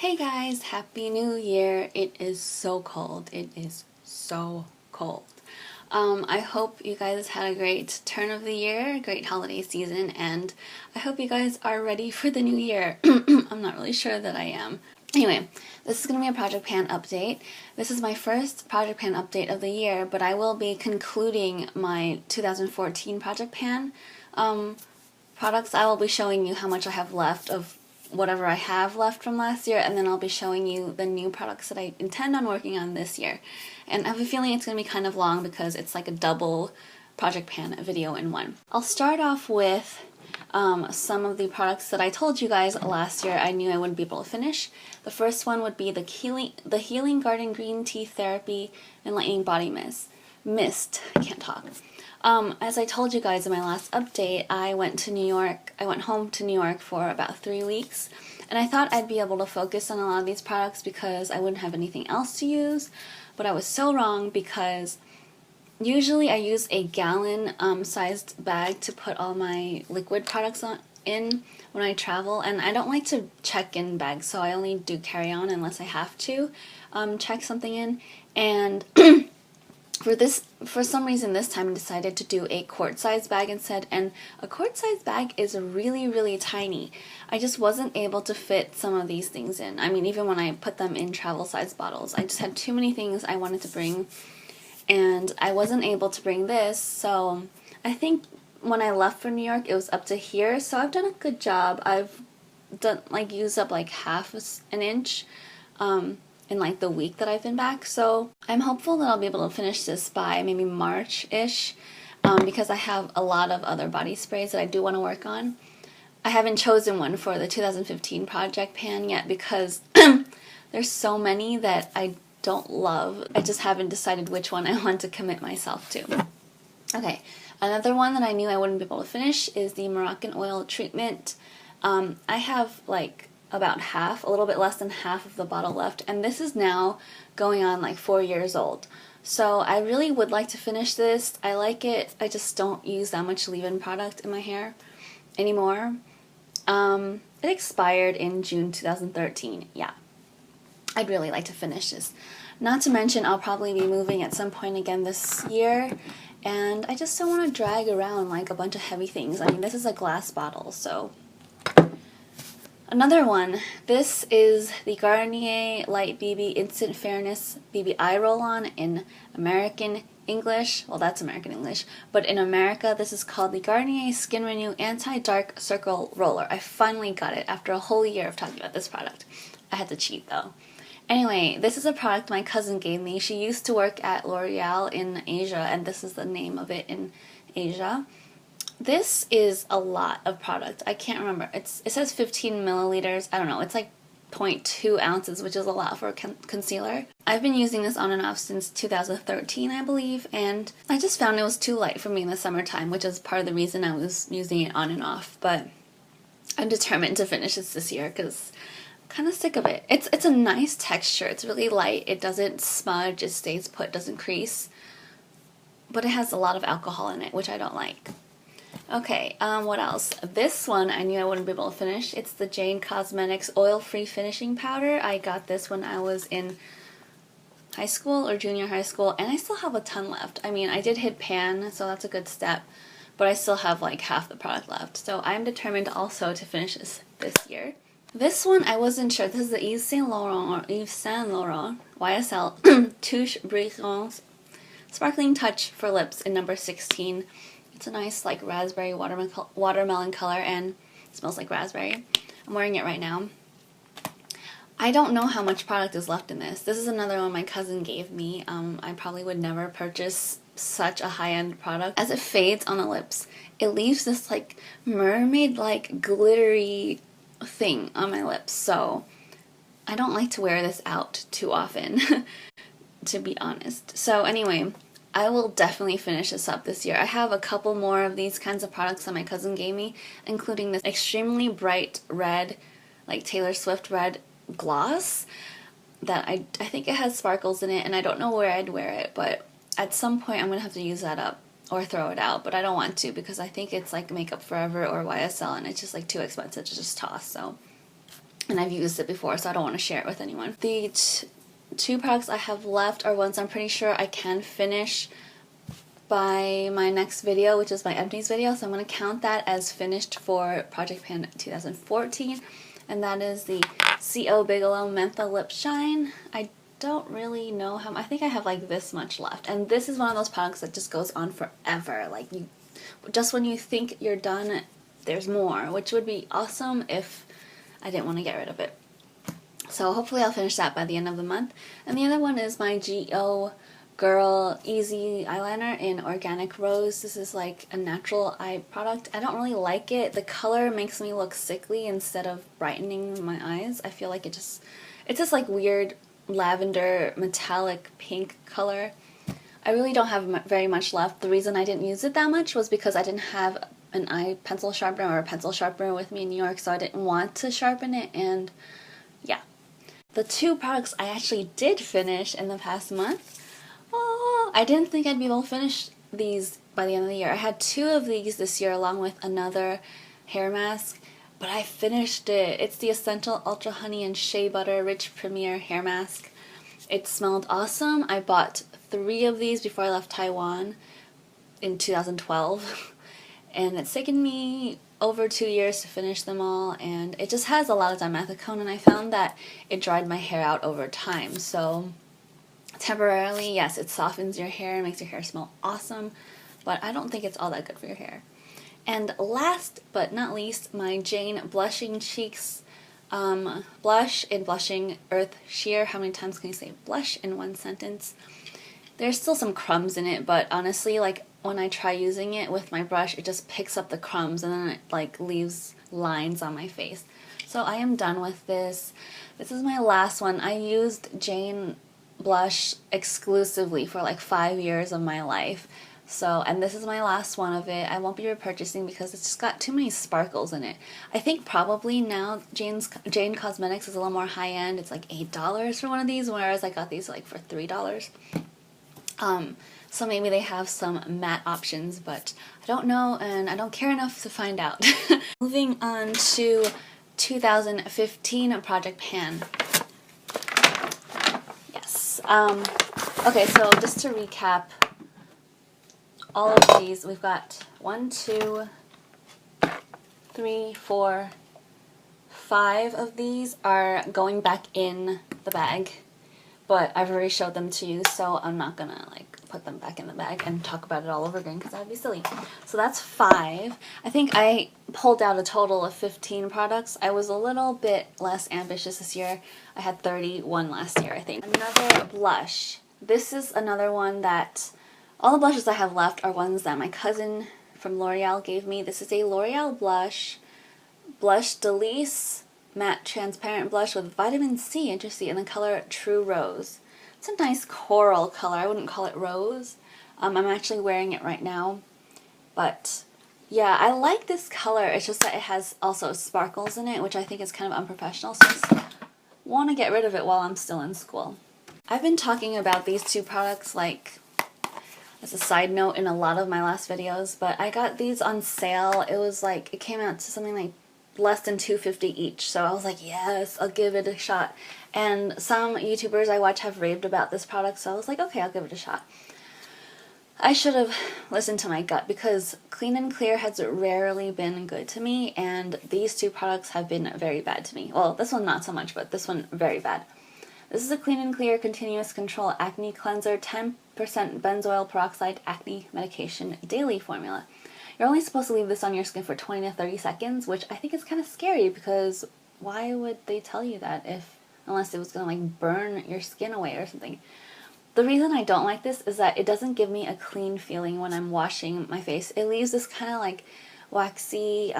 Hey guys, Happy New Year. It is so cold. It is so cold. I hope you guys had a great turn of the year, great holiday season, and I hope you guys are ready for the new year. I'm not really sure that I am. Anyway, this is going to be a Project Pan update. This is my first Project Pan update of the year, but I will be concluding my 2014 Project Pan products. I will be showing you how much I have left of whatever I have left from last year, and then I'll be showing you the new products that I intend on working on this year. And I have a feeling it's going to be kind of long because it's like a double Project Pan video in one. I'll start off with some of the products that I told you guys last year I knew I wouldn't be able to finish. The first one would be the Healing Garden Green Tea Therapy Enlightening Body Mist. I can't talk. As I told you guys in my last update, I went home to New York for about 3 weeks, and I thought I'd be able to focus on a lot of these products because I wouldn't have anything else to use, but I was so wrong because usually I use a gallon sized bag to put all my liquid products in when I travel, and I don't like to check in bags, so I only do carry-on unless I have to check something in, and For some reason this time I decided to do a quart-sized bag instead, and a quart-sized bag is really, really tiny. I just wasn't able to fit some of these things in. I mean, even when I put them in travel-sized bottles, I just had too many things I wanted to bring, and I wasn't able to bring this, so I think when I left for New York it was up to here, so I've done a good job. I've done, used up like half an inch, in like the week that I've been back, so I'm hopeful that I'll be able to finish this by maybe March-ish, because I have a lot of other body sprays that I do want to work on. I haven't chosen one for the 2015 Project Pan yet because there's so many that I don't love. I just haven't decided which one I want to commit myself to. Okay, another one that I knew I wouldn't be able to finish is the MoroccanOil Treatment. I have like about half, a little bit less than half of the bottle left, and this is now going on like 4 years old. So I really would like to finish this. I like it. I just don't use that much leave-in product in my hair anymore. It expired in June 2013. Yeah, I'd really like to finish this. Not to mention I'll probably be moving at some point again this year, and I just don't want to drag around like a bunch of heavy things. I mean, this is a glass bottle, so. Another one, this is the Garnier Light BB Instant Fairness BB Eye Roll-On in American English. Well, that's American English, but in America this is called the Garnier Skin Renew Anti-Dark Circle Roller. I finally got it after a whole year of talking about this product. I had to cheat though. Anyway, this is a product my cousin gave me. She used to work at L'Oreal in Asia, and this is the name of it in Asia. This is a lot of product. I can't remember. It says 15 milliliters. I don't know. It's like 0.2 ounces, which is a lot for a concealer. I've been using this on and off since 2013, I believe, and I just found it was too light for me in the summertime, which is part of the reason I was using it on and off. But I'm determined to finish this year because I'm kind of sick of it. It's a nice texture. It's really light. It doesn't smudge. It stays put. Doesn't crease. But it has a lot of alcohol in it, which I don't like. Okay, what else? This one I knew I wouldn't be able to finish. It's the Jane Cosmetics Oil-Free Finishing Powder. I got this when I was in high school or junior high school, and I still have a ton left. I mean, I did hit pan, so that's a good step, but I still have like half the product left. So I'm determined also to finish this year. This one, I wasn't sure. This is the Yves Saint Laurent YSL Touche Brilliance Sparkling Touch for Lips in number 16. It's a nice like raspberry watermelon color and it smells like raspberry. I'm wearing it right now. I don't know how much product is left in this. This is another one my cousin gave me. I probably would never purchase such a high-end product. As it fades on the lips, it leaves this like mermaid-like glittery thing on my lips. So I don't like to wear this out too often, to be honest. So anyway, I will definitely finish this up this year. I have a couple more of these kinds of products that my cousin gave me, including this extremely bright red, like Taylor Swift red gloss that I think it has sparkles in it, and I don't know where I'd wear it, but at some point I'm going to have to use that up or throw it out, but I don't want to because I think it's like Makeup Forever or YSL, and it's just like too expensive to just toss, so and I've used it before, so I don't want to share it with anyone. The two products I have left are ones I'm pretty sure I can finish by my next video, which is my empties video, so I'm going to count that as finished for Project Pan 2014, and that is the CO Bigelow Mentha Lip Shine. I don't really know how, I think I have like this much left, and this is one of those products that just goes on forever. Like, you just when you think you're done, there's more, which would be awesome if I didn't want to get rid of it. So hopefully I'll finish that by the end of the month. And the other one is my geoGIRL EZ Eyeliner in Organic Rose. This is like a natural eye product. I don't really like it. The color makes me look sickly instead of brightening my eyes. I feel like it's just like weird lavender metallic pink color. I really don't have very much left. The reason I didn't use it that much was because I didn't have an eye pencil sharpener or a pencil sharpener with me in New York, so I didn't want to sharpen it, and yeah. The two products I actually did finish in the past month, oh, I didn't think I'd be able to finish these by the end of the year. I had two of these this year along with another hair mask, but I finished it. It's the Essential Ultra Honey and Shea Butter Rich Premier Hair Mask. It smelled awesome. I bought 3 of these before I left Taiwan in 2012, and it's taken me over 2 years to finish them all, and it just has a lot of dimethicone, and I found that it dried my hair out over time. So temporarily, yes, it softens your hair and makes your hair smell awesome, but I don't think it's all that good for your hair. And last but not least, my Jane Blushing Cheeks blush in Blushing Earth Sheer. How many times can you say blush in one sentence? There's still some crumbs in it, but honestly, like, when I try using it with my brush, it just picks up the crumbs and then it like leaves lines on my face. So I am done with this. This is my last one. I used Jane blush exclusively for like 5 years of my life. So, and this is my last one of it. I won't be repurchasing because it's just got too many sparkles in it. I think probably now Jane Cosmetics is a little more high-end. It's like $8 for one of these, whereas I got these like for $3. So maybe they have some matte options, but I don't know, and I don't care enough to find out. Moving on to 2015 Project Pan. Yes. Okay, so just to recap, all of these, we've got 1, 2, 3, 4, 5 of these are going back in the bag, but I've already showed them to you, so I'm not gonna like put them back in the bag and talk about it all over again because that'd be silly. So that's 5. I think I pulled out a total of 15 products. I was a little bit less ambitious this year. I had 31 last year, I think. Another blush. This is another one that all the blushes I have left are ones that my cousin from L'Oreal gave me. This is a L'Oreal blush Delice matte transparent blush with vitamin C, interesting, in the color True Rose. It's a nice coral color. I wouldn't call it rose. I'm actually wearing it right now. But yeah, I like this color. It's just that it has also sparkles in it, which I think is kind of unprofessional, so I just want to get rid of it while I'm still in school. I've been talking about these two products like as a side note in a lot of my last videos, but I got these on sale. It was like, it came out to something like less than $2.50 each, so I was like, yes, I'll give it a shot. And some YouTubers I watch have raved about this product, so I was like, okay, I'll give it a shot. I should have listened to my gut because Clean and Clear has rarely been good to me, and these two products have been very bad to me. Well, this one not so much, but this one very bad. This is a Clean and Clear Continuous Control Acne Cleanser 10% benzoyl peroxide acne medication daily formula. You're only supposed to leave this on your skin for 20 to 30 seconds, which I think is kind of scary because why would they tell you that unless it was going to like burn your skin away or something. The reason I don't like this is that it doesn't give me a clean feeling when I'm washing my face. It leaves this kind of like waxy,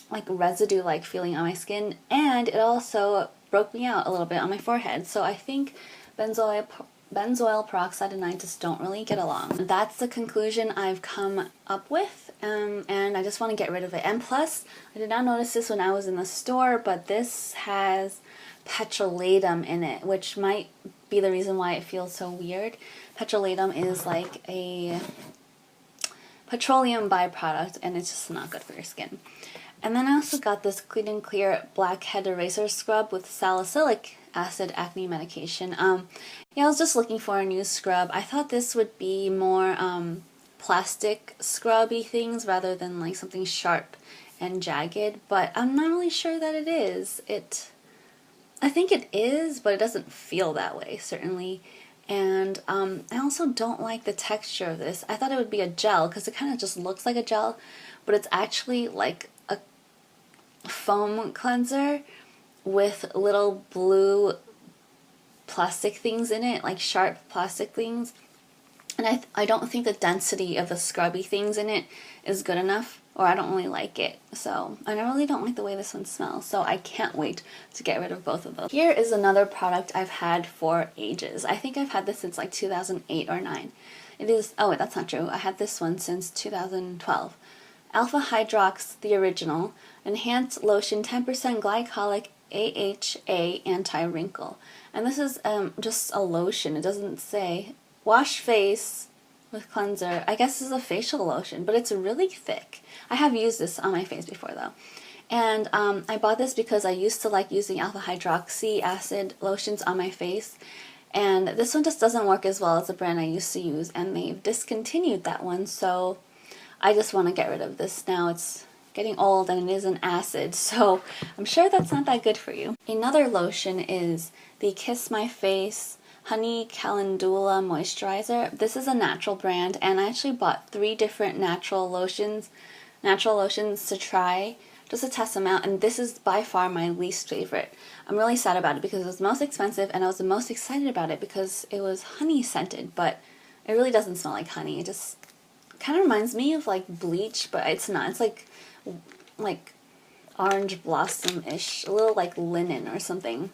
like residue-like feeling on my skin, and it also broke me out a little bit on my forehead. So I think benzoyl peroxide and I just don't really get along. That's the conclusion I've come up with, and I just want to get rid of it. And plus, I did not notice this when I was in the store, but this has petrolatum in it, which might be the reason why it feels so weird. Petrolatum is like a petroleum byproduct, and it's just not good for your skin. And then I also got this Clean and Clear Blackhead Eraser Scrub with salicylic acid acne medication. Yeah, I was just looking for a new scrub. I thought this would be more plastic scrubby things rather than like something sharp and jagged, but I'm not really sure that it is. I think it is, but it doesn't feel that way, certainly. And I also don't like the texture of this. I thought it would be a gel because it kind of just looks like a gel, but it's actually like a foam cleanser with little blue plastic things in it, like sharp plastic things. And I don't think the density of the scrubby things in it is good enough, or I don't really like it. So I really don't like the way this one smells, so I can't wait to get rid of both of those. Here is another product I've had for ages. I think I've had this since like 2008 or 9. It is, oh wait, that's not true. I had this one since 2012. Alpha Hydrox, the original, Enhanced Lotion 10% Glycolic AHA Anti-Wrinkle. And this is just a lotion. It doesn't say wash face with cleanser. I guess this is a facial lotion, but it's really thick. I have used this on my face before though. And I bought this because I used to like using alpha hydroxy acid lotions on my face. And this one just doesn't work as well as the brand I used to use, and they've discontinued that one, so I just want to get rid of this now. It's getting old and it is an acid, so I'm sure that's not that good for you. Another lotion is the Kiss My Face Honey Calendula Moisturizer. This is a natural brand, and I actually bought 3 different natural lotions to try, just to test them out, and this is by far my least favorite. I'm really sad about it because it was the most expensive, and I was the most excited about it because it was honey scented, but it really doesn't smell like honey. It just kind of reminds me of like bleach, but it's not. It's like orange blossom-ish, a little like linen or something.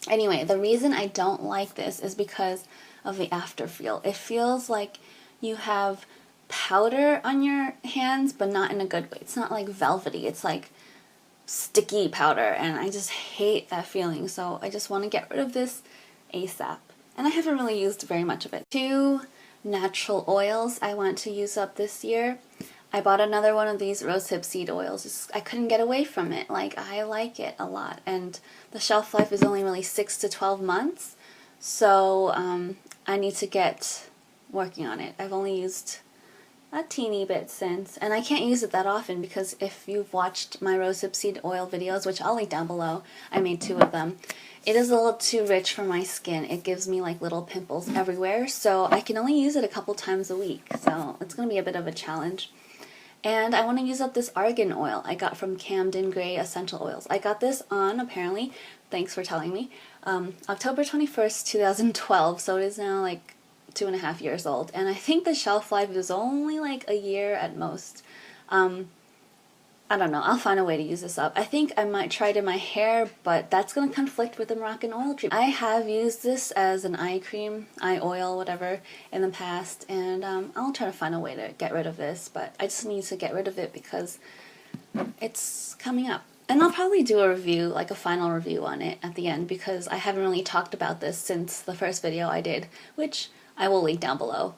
Anyway, the reason I don't like this is because of the afterfeel. It feels like you have powder on your hands, but not in a good way. It's not like velvety. It's like sticky powder, and I just hate that feeling. So I just want to get rid of this ASAP. And I haven't really used very much of it. 2 natural oils I want to use up this year. I bought another one of these rosehip seed oils. I couldn't get away from it. Like, I like it a lot, and the shelf life is only really 6 to 12 months, so I need to get working on it. I've only used a teeny bit since, and I can't use it that often because if you've watched my rosehip seed oil videos, which I'll link down below, I made 2 of them, it is a little too rich for my skin. It gives me like little pimples everywhere, so I can only use it a couple times a week, so it's going to be a bit of a challenge. And I want to use up this argan oil I got from CAMDEN Grey Essential Oils. I got this on, apparently, thanks for telling me, October 21st, 2012, so it is now like 2.5 years old. And I think the shelf life is only like a year at most. I don't know, I'll find a way to use this up. I think I might try it in my hair, but that's going to conflict with the MoroccanOil Treatment. I have used this as an eye cream, eye oil, whatever, in the past, and I'll try to find a way to get rid of this, but I just need to get rid of it because it's coming up. And I'll probably do a review, like a final review on it at the end, because I haven't really talked about this since the first video I did, which I will link down below.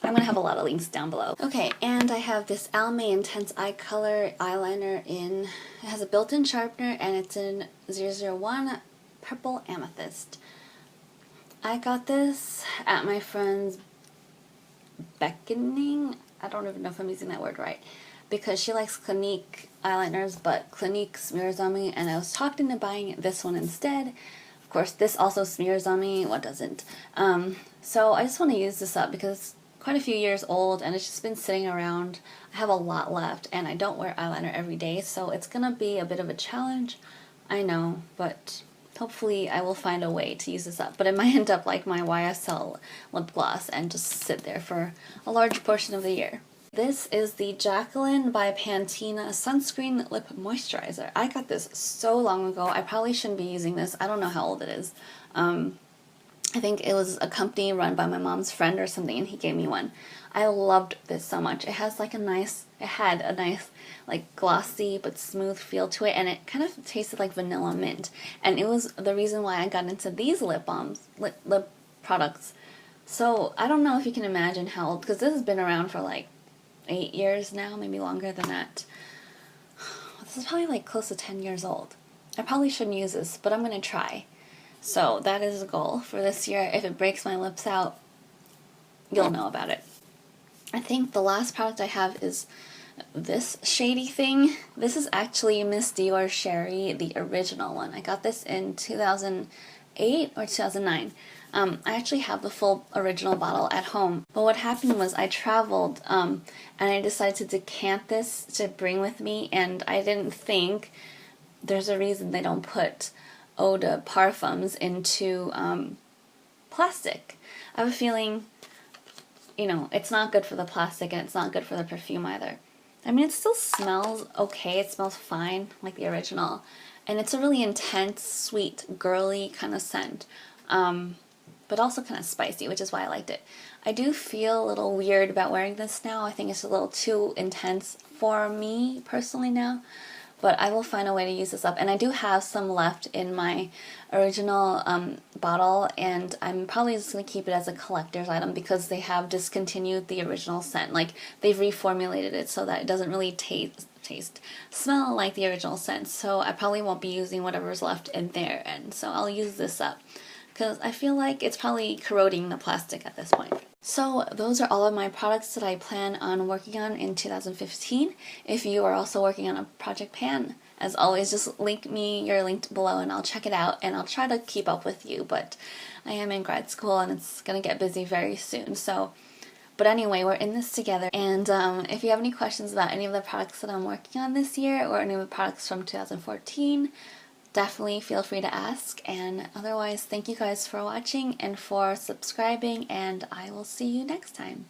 I'm going to have a lot of links down below. Okay, and I have this ALMAY Intense Eye Color Eyeliner in, it has a built-in sharpener, and it's in 001 Purple Amethyst. I got this at my friend's beckoning, I don't even know if I'm using that word right, because she likes Clinique eyeliners, but Clinique smears on me, and I was talked into buying this one instead. Of course, this also smears on me, what doesn't? So I just want to use this up because it's quite a few years old, and it's just been sitting around. I have a lot left, and I don't wear eyeliner every day, so it's gonna be a bit of a challenge, I know, but hopefully I will find a way to use this up. But it might end up like my YSL lip gloss and just sit there for a large portion of the year. This is the Jacqueline by Pantina Sunscreen Lip Moisturizer. I got this so long ago. I probably shouldn't be using this. I don't know how old it is. I think it was a company run by my mom's friend or something, and he gave me one. I loved this so much. It has like it had a nice like glossy but smooth feel to it, and it kind of tasted like vanilla mint. And it was the reason why I got into these lip products. So I don't know if you can imagine how old, because this has been around for like 8 years now, maybe longer than that. This is probably like close to 10 years old. I probably shouldn't use this, but I'm gonna try. So that is a goal for this year. If it breaks my lips out, you'll know about it. I think the last product I have is this shady thing. This is actually Miss Dior CHERIE, the original one. I got this in 2008 or 2009. I actually have the full original bottle at home. But what happened was I traveled and I decided to decant this to bring with me, and I didn't think there's a reason they don't put eau de parfums into plastic. I have a feeling, you know, it's not good for the plastic and it's not good for the perfume either. I mean, it still smells okay. It smells fine, like the original. And it's a really intense, sweet, girly kind of scent. But also kind of spicy, which is why I liked it. I do feel a little weird about wearing this now. I think it's a little too intense for me personally now. But I will find a way to use this up. And I do have some left in my original bottle, and I'm probably just going to keep it as a collector's item because they have discontinued the original scent. Like, they've reformulated it so that it doesn't really smell like the original scent. So I probably won't be using whatever's left in there, and so I'll use this up because I feel like it's probably corroding the plastic at this point. So those are all of my products that I plan on working on in 2015. If you are also working on a project pan, as always, just you're linked below and I'll check it out and I'll try to keep up with you, but I am in grad school and it's gonna get busy very soon. But anyway, we're in this together, and if you have any questions about any of the products that I'm working on this year or any of the products from 2014, definitely feel free to ask. And otherwise, thank you guys for watching and for subscribing, and I will see you next time.